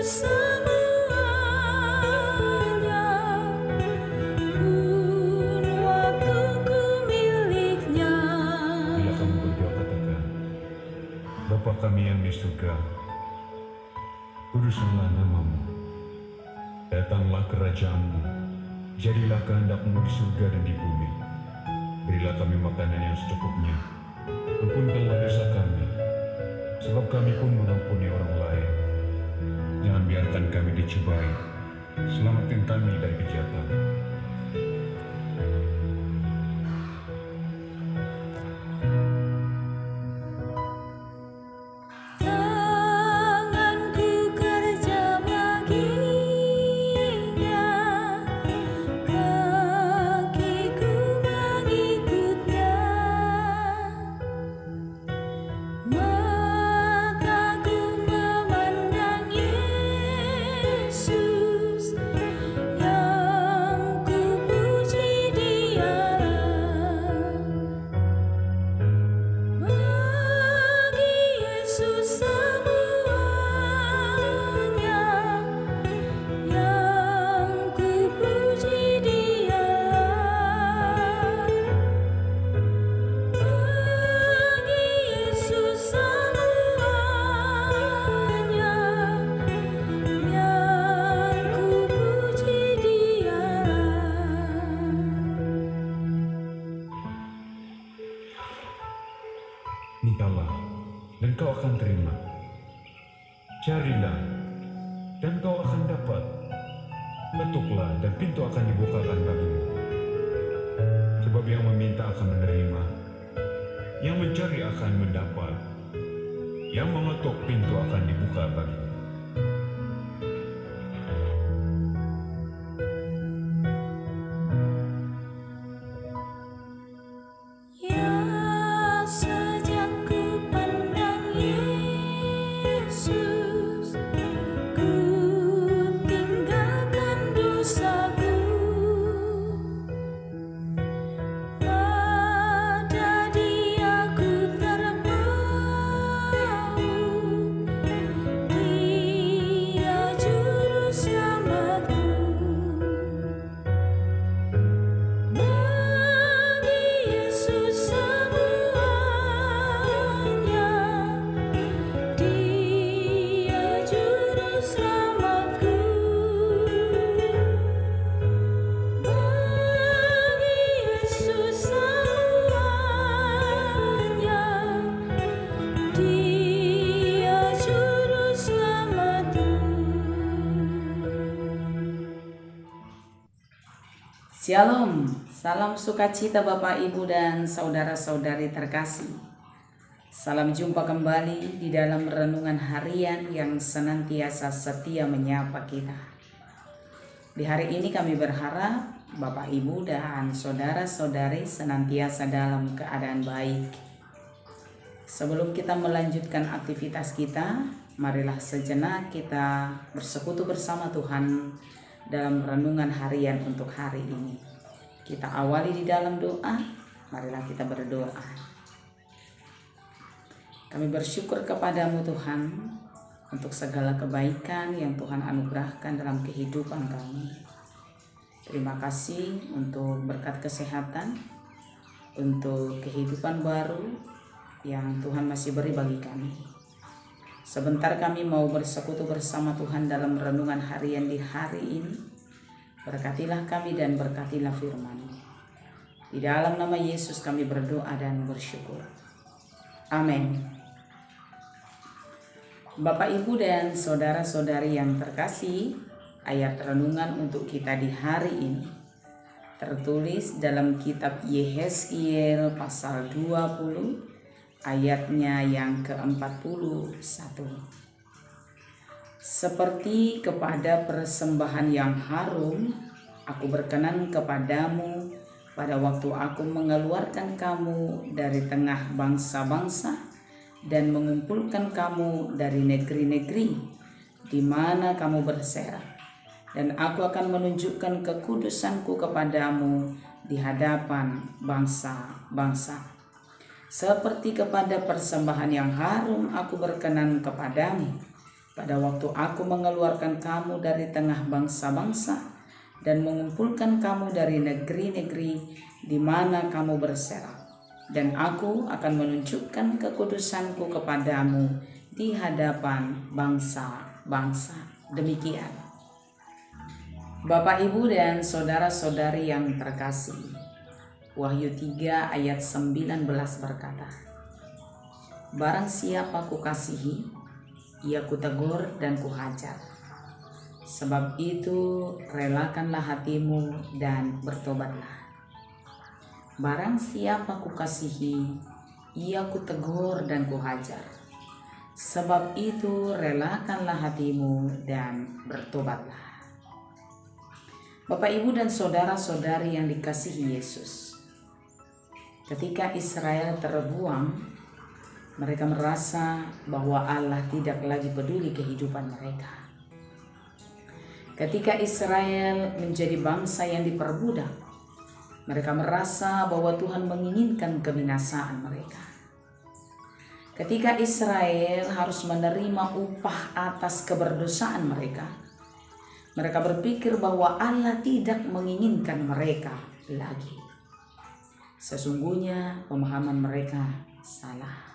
semuanya, pun waktuku miliknya. Bila kamu berdoa katakan, Bapa kami yang di surga, kuduskanlah namamu, datanglah kerajaanmu, jadilah kehendakmu di surga dan di bumi. Berilah kami makanan yang secukupnya, ampunkanlah dosa kami, sebab kami pun mengampuni orang lain. Jangan biarkan kami dicobai, selamatkan kami dari kejahatan. Tanganku kerja baginya, kakiku mengikutnya, mataku memandang Yesus, yang kupuji Dialah. Bagi Yesus semuanya, yang kupuji Dialah. Bagi Yesus semuanya, yang kupuji Dialah. Mintalah, dan kau akan terima. Carilah, dan kau akan dapat. Ketuklah, dan pintu akan dibukakan bagimu. Sebab yang meminta akan menerima, yang mencari akan mendapat, yang mengetuk pintu akan dibuka bagimu. Ya, sejak ku pandang Yesus, ku tinggalkan dosaku. Pada Dia ku terpaut, Dia juru selamatku. Bagi Yesus semuanya, Dia juru selamatku. Bagi Yesus semuanya, Dia juru selamatku. Shalom, salam sukacita Bapak, Ibu, dan saudara-saudari terkasih. Salam jumpa kembali di dalam renungan harian yang senantiasa setia menyapa kita. Di hari ini kami berharap Bapak, Ibu, dan saudara-saudari senantiasa dalam keadaan baik. Sebelum kita melanjutkan aktivitas kita, marilah sejenak kita bersekutu bersama Tuhan dalam renungan harian untuk hari ini. Kita awali di dalam doa. Marilah kita berdoa. Kami bersyukur kepadamu Tuhan untuk segala kebaikan yang Tuhan anugerahkan dalam kehidupan kami. Terima kasih untuk berkat kesehatan, untuk kehidupan baru yang Tuhan masih beri bagi kami. Sebentar kami mau bersekutu bersama Tuhan dalam renungan harian di hari ini. Berkatilah kami dan berkatilah firman-Mu. Di dalam nama Yesus kami berdoa dan bersyukur. Amin. Bapak, Ibu, dan saudara-saudari yang terkasih, ayat renungan untuk kita di hari ini tertulis dalam kitab Yehezkiel pasal 20 ayatnya yang ke-41. Seperti kepada persembahan yang harum, aku berkenan kepadamu pada waktu aku mengeluarkan kamu dari tengah bangsa-bangsa dan mengumpulkan kamu dari negeri-negeri di mana kamu berserak. Dan aku akan menunjukkan kekudusanku kepadamu di hadapan bangsa-bangsa. Seperti kepada persembahan yang harum aku berkenan kepadamu, pada waktu aku mengeluarkan kamu dari tengah bangsa-bangsa dan mengumpulkan kamu dari negeri-negeri di mana kamu berserak. Dan aku akan menunjukkan kekudusanku kepadamu di hadapan bangsa-bangsa. Demikian. Bapak, Ibu, dan saudara-saudari yang terkasih, Wahyu 3 ayat 19 berkata, barang siapa kukasihi, ia kutegur dan kuhajar. Sebab itu relakanlah hatimu dan bertobatlah. Barang siapa kukasihi, ia kutegur dan kuhajar. Sebab itu relakanlah hatimu dan bertobatlah. Bapak, Ibu, dan saudara-saudari yang dikasihi Yesus, ketika Israel terbuang, mereka merasa bahwa Allah tidak lagi peduli kehidupan mereka. Ketika Israel menjadi bangsa yang diperbudak, mereka merasa bahwa Tuhan menginginkan kebinasaan mereka. Ketika Israel harus menerima upah atas keberdosaan mereka, mereka berpikir bahwa Allah tidak menginginkan mereka lagi. Sesungguhnya pemahaman mereka salah.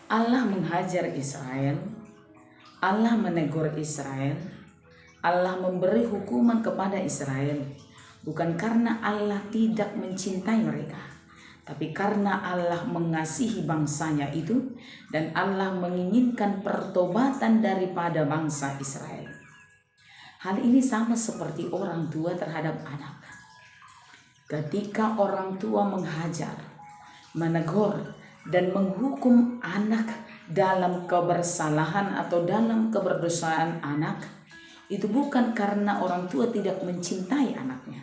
Allah menghajar Israel, Allah menegur Israel, Allah memberi hukuman kepada Israel, bukan karena Allah tidak mencintai mereka, tapi karena Allah mengasihi bangsanya itu dan Allah menginginkan pertobatan daripada bangsa Israel. Hal ini sama seperti orang tua terhadap anak. Ketika orang tua menghajar, menegur, dan menghukum anak dalam kebersalahan atau dalam keberdosaan anak, itu bukan karena orang tua tidak mencintai anaknya,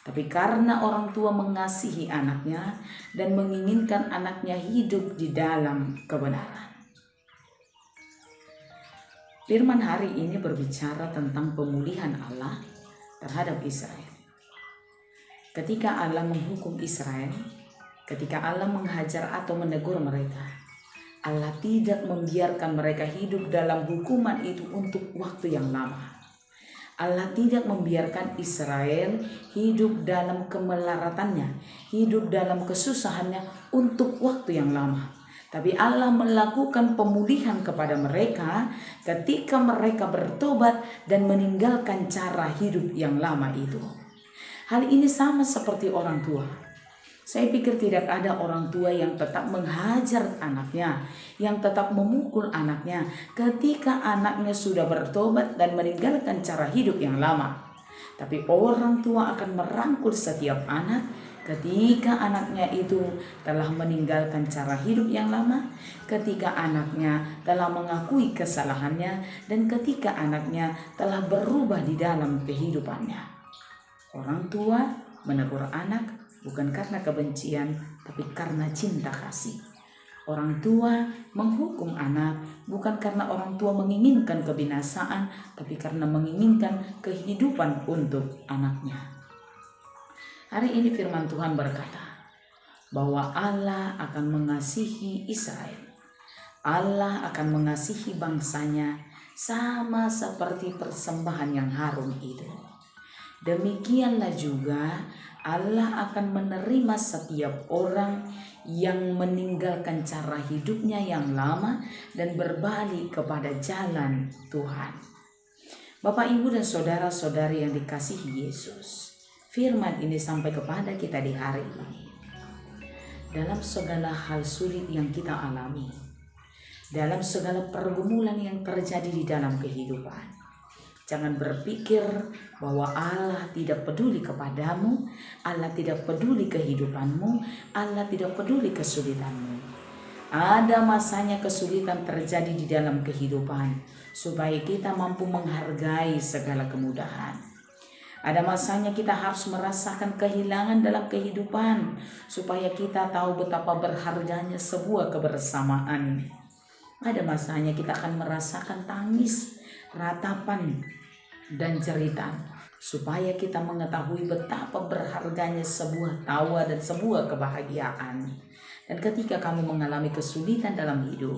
tapi karena orang tua mengasihi anaknya dan menginginkan anaknya hidup di dalam kebenaran. Firman hari ini berbicara tentang pemulihan Allah terhadap Israel. Ketika Allah menghukum Israel, ketika Allah menghajar atau menegur mereka, Allah tidak membiarkan mereka hidup dalam hukuman itu untuk waktu yang lama. Allah tidak membiarkan Israel hidup dalam kemelaratannya, hidup dalam kesusahannya untuk waktu yang lama. Tapi Allah melakukan pemulihan kepada mereka ketika mereka bertobat dan meninggalkan cara hidup yang lama itu. Hal ini sama seperti orang tua. Saya pikir tidak ada orang tua yang tetap menghajar anaknya, yang tetap memukul anaknya ketika anaknya sudah bertobat dan meninggalkan cara hidup yang lama. Tapi orang tua akan merangkul setiap anak ketika anaknya itu telah meninggalkan cara hidup yang lama, ketika anaknya telah mengakui kesalahannya, dan ketika anaknya telah berubah di dalam kehidupannya. Orang tua menegur anak bukan karena kebencian, tapi karena cinta kasih. Orang tua menghukum anak bukan karena orang tua menginginkan kebinasaan, tapi karena menginginkan kehidupan untuk anaknya. Hari ini firman Tuhan berkata bahwa Allah akan mengasihi Israel. Allah akan mengasihi bangsanya sama seperti persembahan yang harum itu. Demikianlah juga Allah akan menerima setiap orang yang meninggalkan cara hidupnya yang lama dan berbalik kepada jalan Tuhan. Bapak, Ibu, dan saudara-saudari yang dikasihi Yesus, firman ini sampai kepada kita di hari ini. Dalam segala hal sulit yang kita alami, dalam segala pergumulan yang terjadi di dalam kehidupan, jangan berpikir bahwa Allah tidak peduli kepadamu, Allah tidak peduli kehidupanmu, Allah tidak peduli kesulitanmu. Ada masanya kesulitan terjadi di dalam kehidupan supaya kita mampu menghargai segala kemudahan. Ada masanya kita harus merasakan kehilangan dalam kehidupan supaya kita tahu betapa berharganya sebuah kebersamaan. Ada masanya kita akan merasakan tangis, ratapan, dan cerita supaya kita mengetahui betapa berharganya sebuah tawa dan sebuah kebahagiaan. Dan ketika kamu mengalami kesulitan dalam hidup,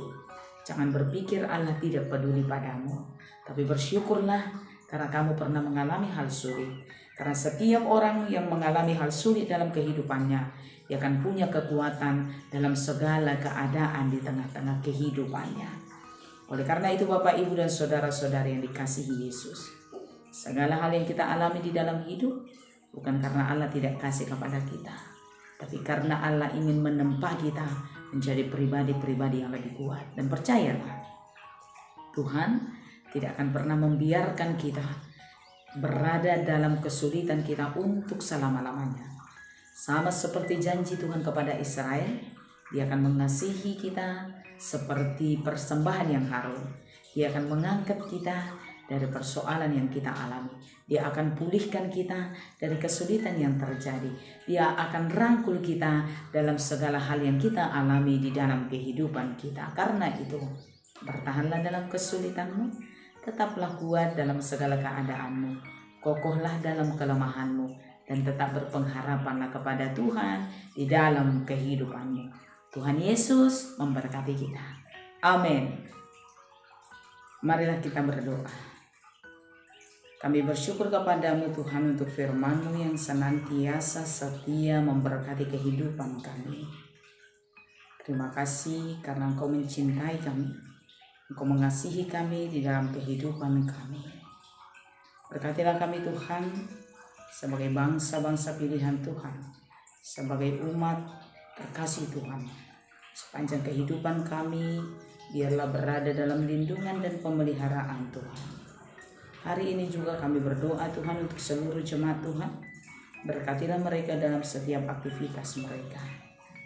Jangan berpikir Allah tidak peduli padamu, tapi bersyukurlah karena kamu pernah mengalami hal sulit. Karena setiap orang yang mengalami hal sulit dalam kehidupannya, dia akan punya kekuatan dalam segala keadaan di tengah-tengah kehidupannya. Oleh karena itu Bapak, Ibu, dan saudara-saudari yang dikasihi Yesus, segala hal yang kita alami di dalam hidup bukan karena Allah tidak kasih kepada kita, tapi karena Allah ingin menempa kita menjadi pribadi-pribadi yang lebih kuat. Dan percayalah, Tuhan tidak akan pernah membiarkan kita berada dalam kesulitan kita untuk selama-lamanya. Sama seperti janji Tuhan kepada Israel, Dia akan mengasihi kita seperti persembahan yang harum. Dia akan mengangkat kita dari persoalan yang kita alami. Dia akan pulihkan kita dari kesulitan yang terjadi. Dia akan rangkul kita dalam segala hal yang kita alami di dalam kehidupan kita. Karena itu, bertahanlah dalam kesulitanmu, tetaplah kuat dalam segala keadaanmu, kokohlah dalam kelemahanmu, dan tetap berpengharapanlah kepada Tuhan di dalam kehidupanmu. Tuhan Yesus memberkati kita. Amin. Marilah kita berdoa. Kami bersyukur kepadamu Tuhan untuk firman-Mu yang senantiasa setia memberkati kehidupan kami. Terima kasih karena Engkau mencintai kami. Engkau mengasihi kami di dalam kehidupan kami. Berkatilah kami Tuhan sebagai bangsa-bangsa pilihan Tuhan, sebagai umat terkasih Tuhan. Sepanjang kehidupan kami, biarlah berada dalam lindungan dan pemeliharaan Tuhan. Hari ini juga kami berdoa Tuhan untuk seluruh jemaat Tuhan. Berkatilah mereka dalam setiap aktivitas mereka.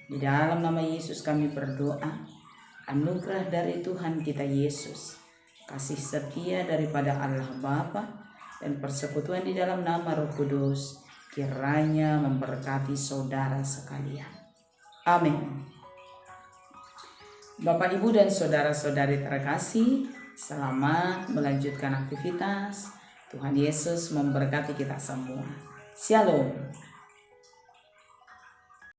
Di dalam nama Yesus kami berdoa. Anugerah dari Tuhan kita Yesus, kasih setia daripada Allah Bapa, dan persekutuan di dalam nama Roh Kudus kiranya memberkati saudara sekalian. Amin. Bapak, Ibu, dan saudara-saudari terkasih, selamat melanjutkan aktivitas. Tuhan Yesus memberkati kita semua. Shalom.